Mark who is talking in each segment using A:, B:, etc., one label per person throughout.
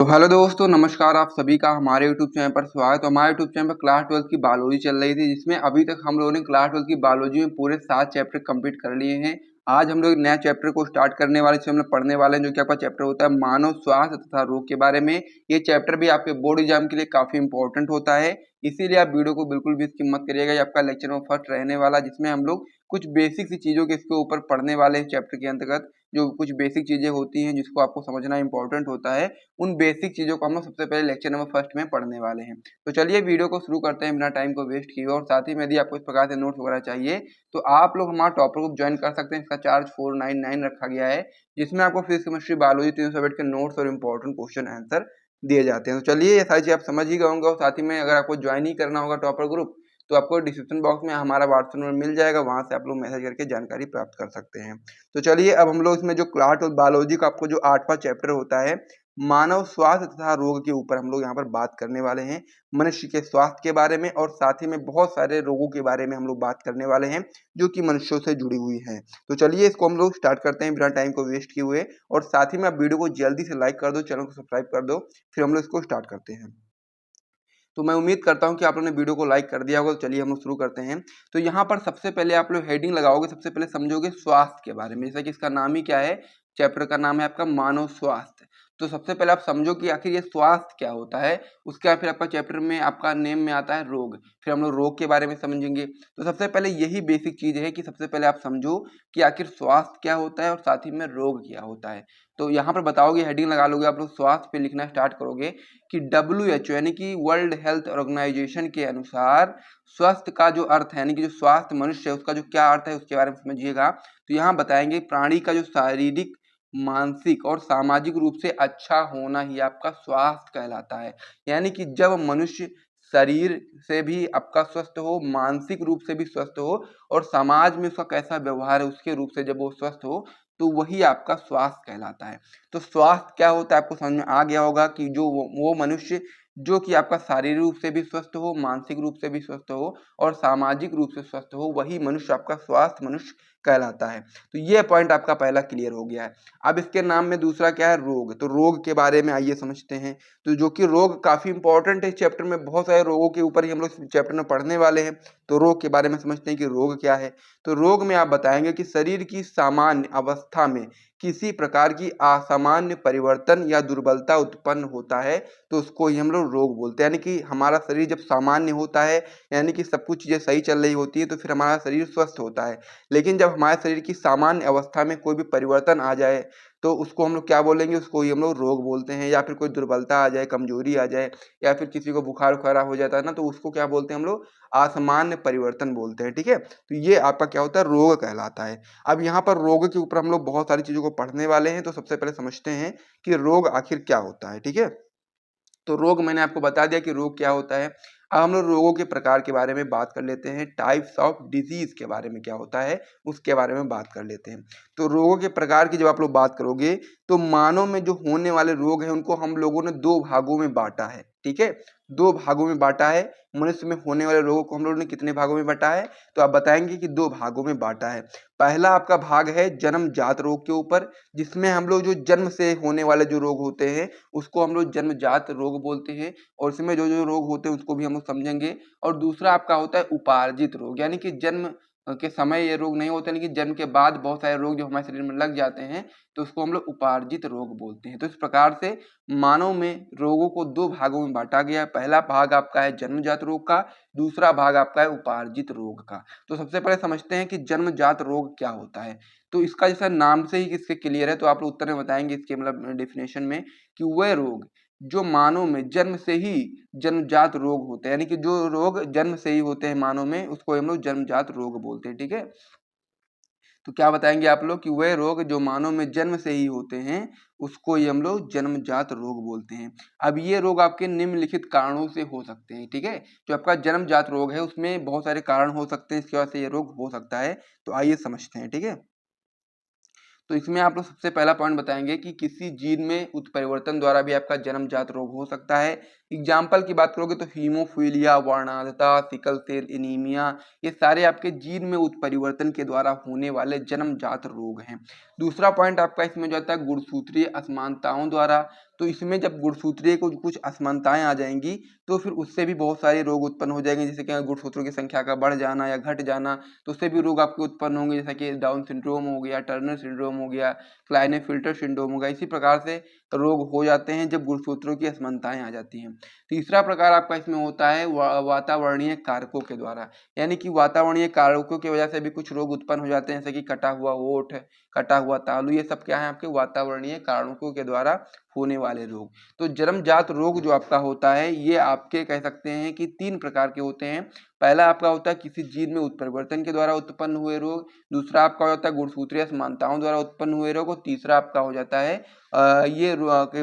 A: तो हेलो दोस्तों, नमस्कार। आप सभी का हमारे यूट्यूब चैनल पर स्वागत है। हमारे यूट्यूब चैनल पर क्लास 12 की बायोलॉजी चल रही थी, जिसमें अभी तक हम लोगों ने क्लास 12 की बायोलॉजी में पूरे 7 चैप्टर कंप्लीट कर लिए हैं। आज हम लोग एक नया चैप्टर को स्टार्ट करने वाले, जिसमें हम लोग पढ़ने वाले हैं, जो कि आपका चैप्टर होता है मानव स्वास्थ्य तथा रोग के बारे में। ये चैप्टर भी आपके बोर्ड एग्जाम के लिए काफी इंपॉर्टेंट होता है, इसीलिए आप वीडियो को बिल्कुल भी स्किप मत करिएगा। ये आपका लेक्चर नंबर फर्स्ट रहने वाला, जिसमें हम लोग कुछ बेसिक सी चीजों के इसके ऊपर पढ़ने वाले हैं। चैप्टर के अंतर्गत जो कुछ बेसिक चीजें होती हैं जिसको आपको समझना इंपॉर्टेंट होता है, उन बेसिक चीजों को हम लोग सबसे पहले लेक्चर नंबर फर्स्ट में पढ़ने वाले हैं। तो चलिए वीडियो को शुरू करते हैं बिना टाइम को वेस्ट किए। और साथ ही में यदि आपको इस प्रकार से नोट्स वगैरह चाहिए तो आप लोग हमारा टॉपर ग्रुप ज्वाइन कर सकते हैं। इसका चार्ज 499 रखा गया है, जिसमें आपको फिजिक्स केमिस्ट्री बायोलॉजी तीनों सब्जेक्ट के नोट्स और इंपॉर्टेंट क्वेश्चन आंसर दिए जाते हैं। तो चलिए ये सारी चीज आप समझ ही गए होंगे। और साथ ही में अगर आपको ज्वाइन ही करना होगा टॉपर ग्रुप, तो आपको डिस्क्रिप्शन बॉक्स में हमारा व्हाट्सएप नंबर मिल जाएगा, वहां से आप लोग मैसेज करके जानकारी प्राप्त कर सकते हैं। तो चलिए अब हम लोग इसमें जो क्लास 12 बायोलॉजी का आपको जो 8वां चैप्टर होता है मानव स्वास्थ्य तथा रोग के ऊपर हम लोग यहाँ पर बात करने वाले हैं। मनुष्य के स्वास्थ्य के बारे में और साथ ही में बहुत सारे रोगों के बारे में हम लोग बात करने वाले हैं, जो कि मनुष्यों से जुड़ी हुई हैं। तो चलिए इसको हम लोग स्टार्ट करते हैं बिना टाइम को वेस्ट किए हुए। और साथ ही में आप वीडियो को जल्दी से लाइक कर दो, चैनल को सब्सक्राइब कर दो, फिर हम लोग इसको स्टार्ट करते हैं। तो मैं उम्मीद करता हूं कि आप लोगों ने वीडियो को लाइक कर दिया होगा। तो चलिए हम लोग शुरू करते हैं। तो यहाँ पर सबसे पहले आप लोग हेडिंग लगाओगे, सबसे पहले समझोगे स्वास्थ्य के बारे में। जैसा कि इसका नाम ही क्या है, चैप्टर का नाम है आपका मानव स्वास्थ्य। तो सबसे पहले आप समझो कि आखिर ये स्वास्थ्य क्या होता है। उसके बाद फिर आपका चैप्टर में आपका नेम में आता है रोग, फिर हम लोग रोग के बारे में समझेंगे। तो सबसे पहले यही बेसिक चीज है कि सबसे पहले आप समझो कि आखिर स्वास्थ्य क्या होता है और साथ ही में रोग क्या होता है। तो यहाँ पर बताओगे, हेडिंग लगा लोगे, आप लोग स्वास्थ्य पे लिखना स्टार्ट करोगे कि WHO यानी कि वर्ल्ड हेल्थ ऑर्गेनाइजेशन के अनुसार स्वस्थ का जो अर्थ है, यानी कि जो स्वास्थ्य मनुष्य है उसका जो क्या अर्थ है उसके बारे में समझिएगा। तो यहाँ बताएंगे प्राणी का जो शारीरिक, मानसिक और सामाजिक रूप से अच्छा होना ही आपका स्वास्थ्य कहलाता है। यानी कि जब मनुष्य शरीर से भी आपका स्वस्थ हो, मानसिक रूप से भी स्वस्थ हो और समाज में उसका कैसा व्यवहार है उसके रूप से जब वो स्वस्थ हो, तो वही आपका स्वास्थ्य कहलाता है। तो स्वास्थ्य क्या होता है आपको समझ में आ गया होगा कि जो वो मनुष्य जो कि आपका शारीरिक रूप से भी स्वस्थ हो, मानसिक रूप से भी स्वस्थ हो और सामाजिक रूप से स्वस्थ हो, वही मनुष्य आपका स्वास्थ्य मनुष्य कहलाता है। तो ये पॉइंट आपका पहला क्लियर हो गया है। अब इसके नाम में दूसरा क्या है, रोग। तो रोग के बारे में आइए समझते हैं। तो जो कि रोग काफी इंपॉर्टेंट है, चैप्टर में बहुत सारे रोगों के ऊपर ही हम लोग चैप्टर में पढ़ने वाले हैं। तो रोग के बारे में समझते हैं कि रोग क्या है। तो रोग में आप बताएंगे कि शरीर की सामान्य अवस्था में किसी प्रकार की असामान्य परिवर्तन या दुर्बलता उत्पन्न होता है, तो उसको ही हम लोग रोग बोलते हैं। यानी कि हमारा शरीर जब सामान्य होता है, यानी कि सब कुछ चीजें सही चल रही होती है, तो फिर हमारा शरीर स्वस्थ होता है। लेकिन जब हमारे शरीर की सामान्य अवस्था में कोई भी परिवर्तन आ जाए, तो उसको हम लोग क्या बोलेंगे, उसको ही हम लोग रोग बोलते हैं। या फिर कोई दुर्बलता आ जाए, कमजोरी आ जाए, या फिर किसी को बुखार उखारा हो जाता है ना, तो उसको क्या बोलते हैं हम लोग, असामान्य परिवर्तन बोलते हैं। ठीक है, तो ये आपका क्या होता है, रोग कहलाता है। अब यहाँ पर रोग के ऊपर हम लोग बहुत सारी चीजों को पढ़ने वाले हैं। तो सबसे पहले समझते हैं कि रोग आखिर क्या होता है। ठीक है, तो रोग मैंने आपको बता दिया कि रोग क्या होता है। अब हम लोग रोगों के प्रकार के बारे में बात कर लेते हैं। टाइप्स ऑफ डिजीज के बारे में क्या होता है उसके बारे में बात कर लेते हैं। तो रोगों के प्रकार की जब आप लोग बात करोगे, तो मानव में जो होने वाले रोग हैं उनको हम लोगों ने दो भागों में बांटा है। ठीक है, दो भागों में बांटा है। मनुष्य में होने वाले रोगों को हम लोगों ने कितने भागों में बांटा है, तो आप बताएंगे कि दो भागों में बांटा है। पहला आपका भाग है जन्मजात रोग के ऊपर, जिसमें हम लोग जो जन्म से होने वाले जो रोग होते हैं उसको हम लोग जन्मजात रोग बोलते हैं। और इसमें जो जो रोग होते हैं उसको भी हम लोग समझेंगे। और दूसरा आपका होता है उपार्जित रोग, यानी कि जन्म के समय ये रोग नहीं होते, लेकिन जन्म के बाद बहुत सारे रोग जो हमारे शरीर में लग जाते हैं, तो उसको हम लोग उपार्जित रोग बोलते हैं। तो इस प्रकार से मानव में रोगों को दो भागों में बांटा गया है। पहला भाग आपका है जन्मजात रोग का, दूसरा भाग आपका है उपार्जित रोग का। तो सबसे पहले समझते हैं कि जन्मजात रोग क्या होता है। तो इसका जैसा नाम से ही किसके क्लियर है, तो आप लोग उत्तर में बताएंगे इसके मतलब डेफिनेशन में कि वह रोग जो मानव में जन्म से ही जन्मजात रोग होते हैं, यानी कि जो रोग जन्म से ही होते हैं मानव में, उसको हम लोग जन्मजात रोग बोलते हैं। ठीक है, तो क्या बताएंगे आप लोग कि वह रोग जो मानव में जन्म से ही होते हैं उसको ही हम लोग जन्मजात रोग बोलते हैं। अब ये रोग आपके निम्नलिखित कारणों से हो सकते हैं। ठीक है, जो आपका जन्मजात रोग है उसमें बहुत सारे कारण हो सकते हैं, इसकी वजह से ये रोग हो सकता है। तो आइए समझते हैं। ठीक है, तो इसमें आप लोग सबसे पहला पॉइंट बताएंगे कि किसी जीन में उत्परिवर्तन द्वारा भी आपका जन्मजात रोग हो सकता है। एग्जाम्पल की बात करोगे तो हीमोफीलिया, वर्णांधता, सिकल सेल एनीमिया, ये सारे आपके जीन में उत्परिवर्तन के द्वारा होने वाले जन्मजात रोग हैं। दूसरा पॉइंट आपका इसमें जो आता है गुणसूत्रीय असमानताओं द्वारा। तो इसमें जब गुणसूत्रीय को कुछ असमानताएं आ जाएंगी तो फिर उससे भी बहुत सारे रोग उत्पन्न हो जाएंगे, जैसे कि गुणसूत्रों की संख्या का बढ़ जाना या घट जाना, तो उससे भी रोग आपके उत्पन्न होंगे, जैसा कि डाउन सिंड्रोम हो गया, टर्नर सिंड्रोम हो गया, क्लाइनेफिल्टर सिंड्रोम हो गया। इसी प्रकार से रोग हो जाते हैं जब गुणसूत्रों की असमानताएं आ जाती हैं। तीसरा प्रकार आपका इसमें होता है वातावरणीय कारकों के द्वारा, यानी कि वातावरणीय कारकों की वजह से भी कुछ रोग उत्पन्न हो जाते हैं, जैसे कि कटा हुआ ओठ, कटा हुआ तालू, ये सब क्या है आपके वातावरणीय कारणों के द्वारा होने वाले रोग। तो जन्मजात रोग जो आपका होता है ये आपके कह सकते हैं कि 3 प्रकार के होते हैं। पहला आपका होता है किसी जीन में उत्परिवर्तन के द्वारा उत्पन्न हुए रोग, दूसरा आपका होता है गुणसूत्रीय असमानताओं द्वारा उत्पन्न हुए रोग, और तीसरा आपका हो जाता है ये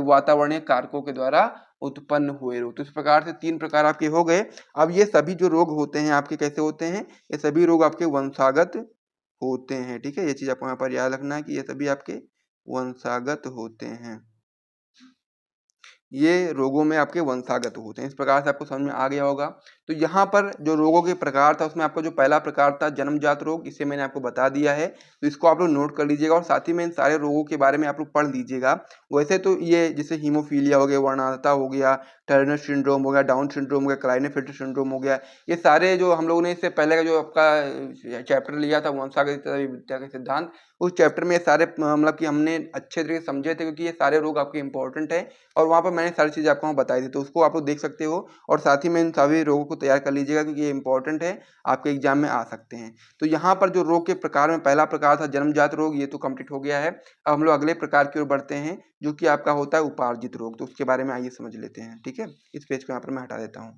A: वातावरणीय कारकों के द्वारा उत्पन्न हुए रोग। तो इस प्रकार से 3 प्रकार आपके हो गए। अब ये सभी जो रोग होते हैं आपके कैसे होते हैं, ये सभी रोग आपके वंशागत होते हैं। ठीक है, ये चीज आपको यहाँ पर याद रखना है कि ये सभी आपके वंशागत होते हैं, ये रोगों में आपके वंशागत होते हैं। इस प्रकार से आपको समझ में आ गया होगा। तो यहाँ पर जो रोगों के प्रकार था उसमें आपका जो पहला प्रकार था जन्मजात रोग, इसे मैंने आपको बता दिया है, तो इसको आप लोग नोट कर लीजिएगा और साथ ही में इन सारे रोगों के बारे में आप लोग पढ़ लीजिएगा। वैसे तो ये जैसे हीमोफीलिया हो गया, वर्णांधता हो गया, टर्नर सिंड्रोम हो गया, डाउन सिंड्रोम हो गया, क्लाइनेफिल्टर सिंड्रोम हो गया, ये सारे जो हम लोगों ने इससे पहले का जो आपका चैप्टर लिया था वंशागत विद्या के सिद्धांत, उस चैप्टर में ये सारे मतलब कि हमने अच्छे तरीके से समझे थे, क्योंकि ये सारे रोग आपके इंपॉर्टेंट है और वहाँ पर मैंने सारी चीज़ें आपको वहाँ बताई थी, तो उसको आप लोग देख सकते हो और साथ ही में इन सभी रोगों को तैयार कर लीजिएगा, क्योंकि ये इंपॉर्टेंट है, आपके एग्जाम में आ सकते हैं। तो यहाँ पर जो रोग के प्रकार में पहला प्रकार था जन्मजात रोग, ये तो कंप्लीट हो गया है। अब हम लोग अगले प्रकार की ओर बढ़ते हैं जो कि आपका होता है उपार्जित रोग, तो उसके बारे में आइए समझ लेते हैं। ठीक है, इस पेज को यहाँ पर मैं हटा देता हूँ।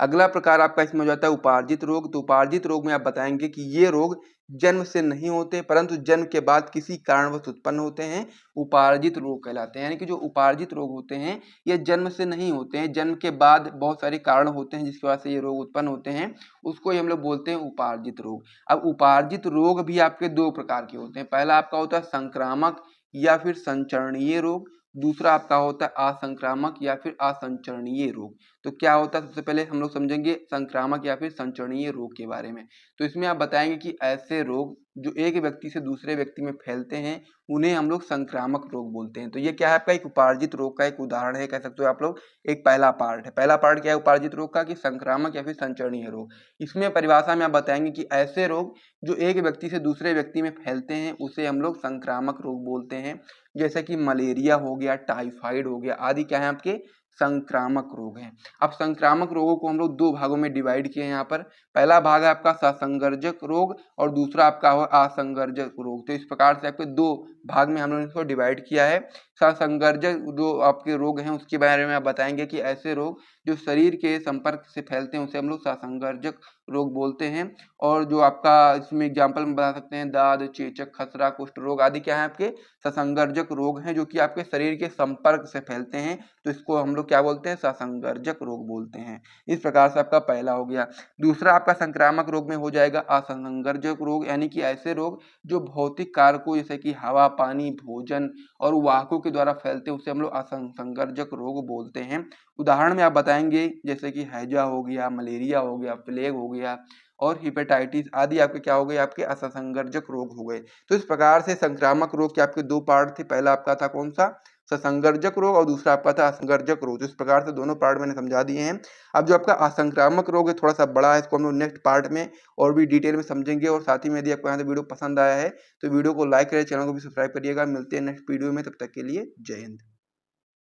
A: अगला प्रकार आपका इसमें हो जाता है उपार्जित रोग। तो उपार्जित रोग में आप बताएंगे कि ये रोग जन्म से नहीं होते परंतु जन्म के बाद किसी कारणवश उत्पन्न होते हैं, उपार्जित रोग कहलाते हैं। यानी कि जो उपार्जित रोग होते हैं ये जन्म से नहीं होते हैं, जन्म के बाद बहुत सारे कारण होते हैं जिसकी वजह से ये रोग उत्पन्न होते हैं, उसको ही हम लोग बोलते हैं उपार्जित रोग। अब उपार्जित रोग भी आपके 2 प्रकार के होते हैं। पहला आपका होता है संक्रामक या फिर संचरणीय रोग, दूसरा आपका होता है असंक्रामक या फिर असंचरणीय रोग। तो क्या होता है, सबसे पहले हम लोग समझेंगे संक्रामक या फिर संचरणीय रोग के बारे में। तो इसमें आप बताएंगे कि ऐसे रोग जो एक व्यक्ति से दूसरे व्यक्ति में फैलते हैं उन्हें हम लोग संक्रामक रोग बोलते हैं। तो ये क्या है आपका एक उपार्जित रोग का एक उदाहरण है, कह सकते हो आप लोग। एक पहला पार्ट है, पहला पार्ट क्या है उपार्जित रोग का, कि संक्रामक या फिर संचरणीय रोग। इसमें परिभाषा में आप बताएंगे कि ऐसे रोग जो एक व्यक्ति से दूसरे व्यक्ति में फैलते हैं उसे हम लोग संक्रामक रोग बोलते हैं। जैसे कि मलेरिया हो गया, टाइफाइड हो गया आदि क्या है आपके संक्रामक रोग हैं। अब संक्रामक रोगों को हम लोग 2 भागों में डिवाइड किए हैं यहाँ पर। पहला भाग है आपका ससंगर्जक रोग और दूसरा आपका हो असंगर्जक रोग। तो इस प्रकार से आपके 2 भाग में हम लोगों ने इसको डिवाइड किया है। ससंगर्जक जो आपके रोग हैं उसके बारे में आप बताएंगे कि ऐसे रोग जो शरीर के संपर्क से फैलते हैं उसे हम लोग ससंगर्जक रोग बोलते हैं। और जो आपका इसमें एग्जाम्पल में बता सकते हैं दाद, चेचक, खसरा, कुष्ठ रोग आदि क्या है आपके ससंगर्जक रोग हैं, जो कि आपके शरीर के संपर्क से फैलते हैं, तो इसको हम लोग क्या बोलते हैं ससंगर्जक रोग बोलते हैं। इस प्रकार से आपका पहला हो गया। दूसरा आपका संक्रामक रोग में हो जाएगा असंगर्जक रोग, यानी कि ऐसे रोग जो भौतिक कारकों जैसे कि हवा, पानी, भोजन और वाहकों के द्वारा फैलते हैं उसे हम लोग असंगर्जक रोग बोलते हैं। उदाहरण में आप बताएंगे जैसे कि हैजा हो गया, मलेरिया हो गया, प्लेग हो गया और हेपेटाइटिस आदि आपके क्या हो गए आपके असंगर्जक रोग हो गए। तो इस प्रकार से संक्रामक रोग के आपके 2 पार्ट थे, पहला आपका था कौन सा ससंगर्जक रोग और दूसरा आपका था असंगर्जक रोग। तो इस प्रकार से दोनों पार्ट मैंने समझा दिए हैं। अब जो आपका असंक्रामक रोग है थोड़ा सा बड़ा है, इसको हम लोग नेक्स्ट पार्ट में और भी डिटेल में समझेंगे। और साथ ही में यदि आपको यहाँ से वीडियो पसंद आया है तो वीडियो को लाइक करें, चैनल को भी सब्सक्राइब करिएगा। मिलते हैं नेक्स्ट वीडियो में, तब तक के लिए जय हिंद।